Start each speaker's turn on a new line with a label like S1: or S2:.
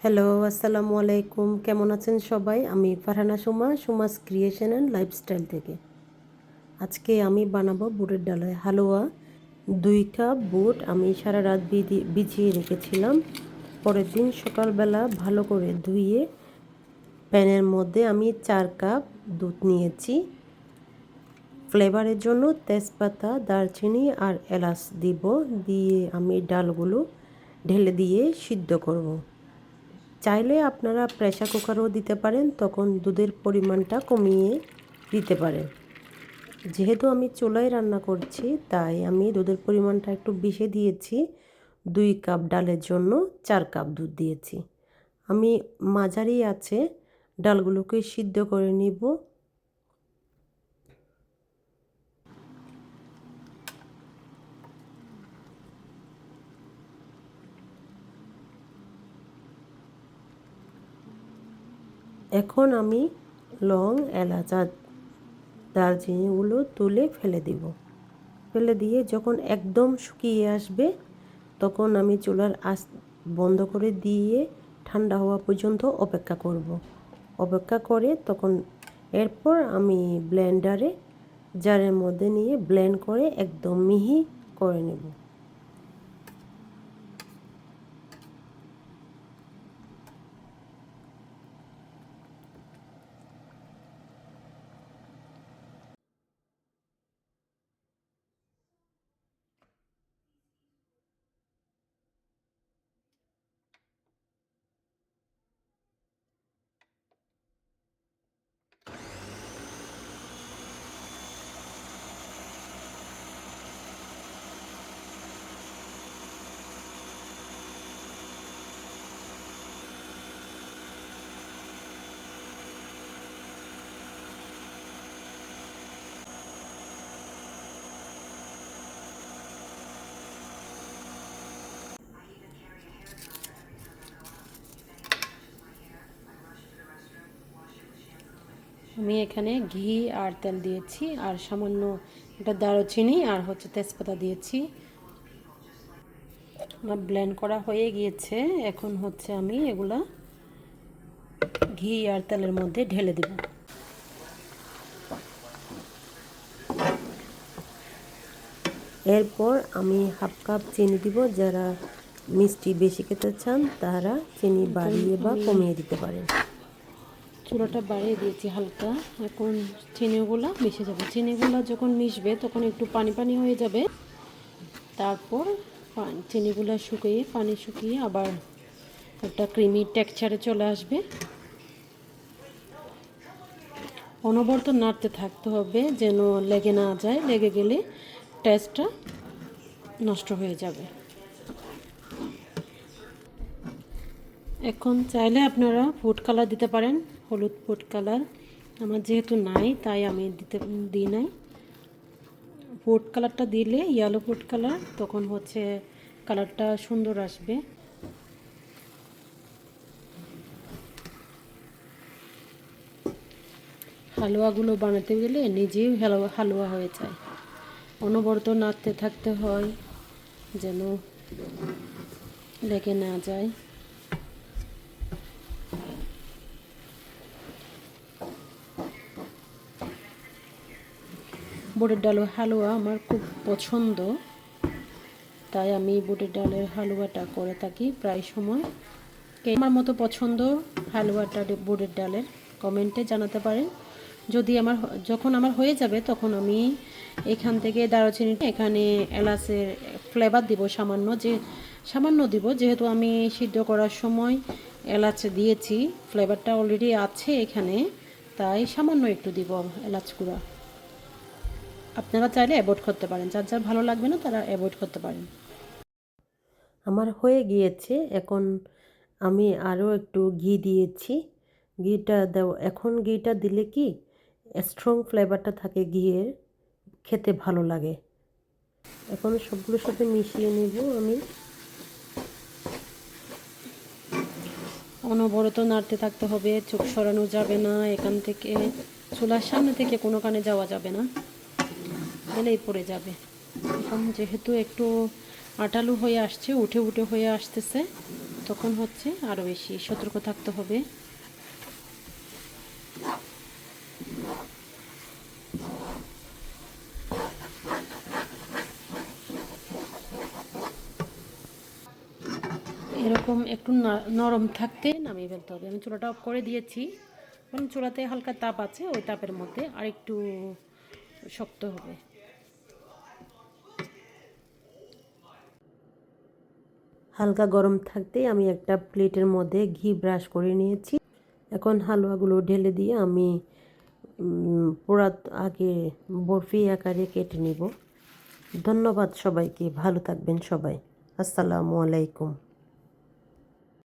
S1: Hello, আসসালামু আলাইকুম। কেমন আছেন সবাই? আমি Farhana Suma, Suma's creation and lifestyle থেকে। আজকে আমি বানাবো বুটের ডালের হালুয়া। 2 কাপ বুট আমি সারা রাত ভিজিয়ে রেখেছিলাম। পরের দিন সকালবেলা ভালো করে ধুয়ে প্যানের মধ্যে আমি 4 কাপ দুধ নিয়েছি। ফ্লেভারের জন্য তেজপাতা, দারচিনি আর এলাচ দিব। দিয়ে আমি ডালগুলো ঢেলে দিয়ে সিদ্ধ করব। চাইলে আপনারা প্রেসার কুকারও দিতে পারেন, তখন দুধের পরিমাণটা কমিয়ে দিতে পারেন। যেহেতু আমি চুলায় রান্না করছি তাই আমি দুধের পরিমাণটা একটু বেশি দিয়েছি। 2 কাপ ডালের জন্য 4 কাপ দুধ দিয়েছি। আমি মাঝারি আছে ডালগুলোকে সিদ্ধ করে নিব। এখন আমি লং, এলাচ আর দারচিনিগুলো তুলে ফেলে দিব। ফেলে দিয়ে যখন একদম শুকিয়ে আসবে তখন আমি চুলার আঁচ বন্ধ করে দিয়ে ঠান্ডা হওয়া পর্যন্ত অপেক্ষা করব। অপেক্ষা করে তখন এরপর আমি ব্লেন্ডারে জারের মধ্যে নিয়ে ব্লেন্ড করে একদম মিহি করে নেব। আমি এখানে ঘি আর তেল দিয়েছি আর সামান্য একটা দারুচিনি আর তেজপাতা দিয়েছি। আমার ব্লেন্ড করা হয়ে গিয়েছে। এখন আমি এগুলা ঘি আর তেলের মধ্যে ঢেলে দেব। এরপর আমি হাফ কাপ চিনি দিব। যারা মিষ্টি বেশি খেতে চান তারা চিনি বাড়িয়ে বা কমিয়ে দিতে পারেন। চুলাটা বাড়িয়ে দিয়েছি হালকা। এখন চিনিগুলো মিশে যাবে। চিনিগুলো যখন মিশবে তখন একটু পানি পানি হয়ে যাবে। তারপর চিনিগুলো শুকিয়ে পানি শুকিয়ে আবার একটা ক্রিমি টেক্সচারে চলে আসবে। অনবরত নাড়তে থাকতে হবে যেন লেগে না যায়। লেগে গেলে টেস্টটা নষ্ট হয়ে যাবে। এখন চাইলে আপনারা ফুড কালার দিতে পারেন, হলুদ ফুড কালার। আমার যেহেতু নাই তাই আমি দিই নাই। ফুড কালারটা দিলে ইয়েলো ফুড কালার, তখন কালারটা সুন্দর আসবে। হালুয়াগুলো বানাতে গেলে নিজেই হালুয়া হয়ে যায়। অনবরত নাড়তে থাকতে হয় যেন লেগে না যায়। বুটের ডালের হালুয়া আমার খুব পছন্দ, তাই আমি বুটের ডালের হালুয়াটা করে থাকি প্রায় সময়। আমার মতো পছন্দ হালুয়াটা বুটের ডালের কমেন্টে জানাতে পারেন। যখন আমার হয়ে যাবে তখন আমি এখান থেকে দারুচিনিটা এখানে এলাচের ফ্লেভার দিব সামান্য দিব। যেহেতু আমি সিদ্ধ করার সময় এলাচ দিয়েছি, ফ্লেভারটা অলরেডি আছে এখানে, তাই সামান্য একটু দিব এলাচ গুঁড়া। আপনারা চাইলে অ্যাভয়েড করতে পারেন, যার যার ভালো লাগবে না তারা অ্যাভয়েড করতে পারেন। আমার হয়ে গিয়েছে। এখন আমি আরও একটু ঘি দিয়েছি। এখন ঘিটা দিলে কি স্ট্রং ফ্লেভারটা থাকে ঘিয়ের, খেতে ভালো লাগে। এখন সবগুলোর সাথে মিশিয়ে নেব আমি। অনবরত নাড়তে থাকতে হবে, চোখ সরানো যাবে না এখান থেকে। চুলার সামনে থেকে কোনো কানে যাওয়া যাবে না, গেলেই পড়ে যাবে। এখন যেহেতু একটু আটালু হয়ে আসছে, উঠে হয়ে আসতেছে, তখন হচ্ছে আরও বেশি সতর্ক থাকতে হবে। এরকম একটু নরম থাকতে নামিয়ে ফেলতে হবে। আমি চুলাটা অফ করে দিয়েছি, কারণ চুলাতে হালকা তাপ আছে, ওই তাপের মধ্যে আর একটু শক্ত হবে। হালকা গরম থাকতেই আমি একটা প্লেটের মধ্যে ঘি ব্রাশ করে নিয়েছি। এখন হালুয়াগুলো ঢেলে দিয়ে আমি পুরা আগে বরফি আকারে কেটে নিব। ধন্যবাদ সবাইকে, ভালো থাকবেন সবাই। আসসালামু আলাইকুম।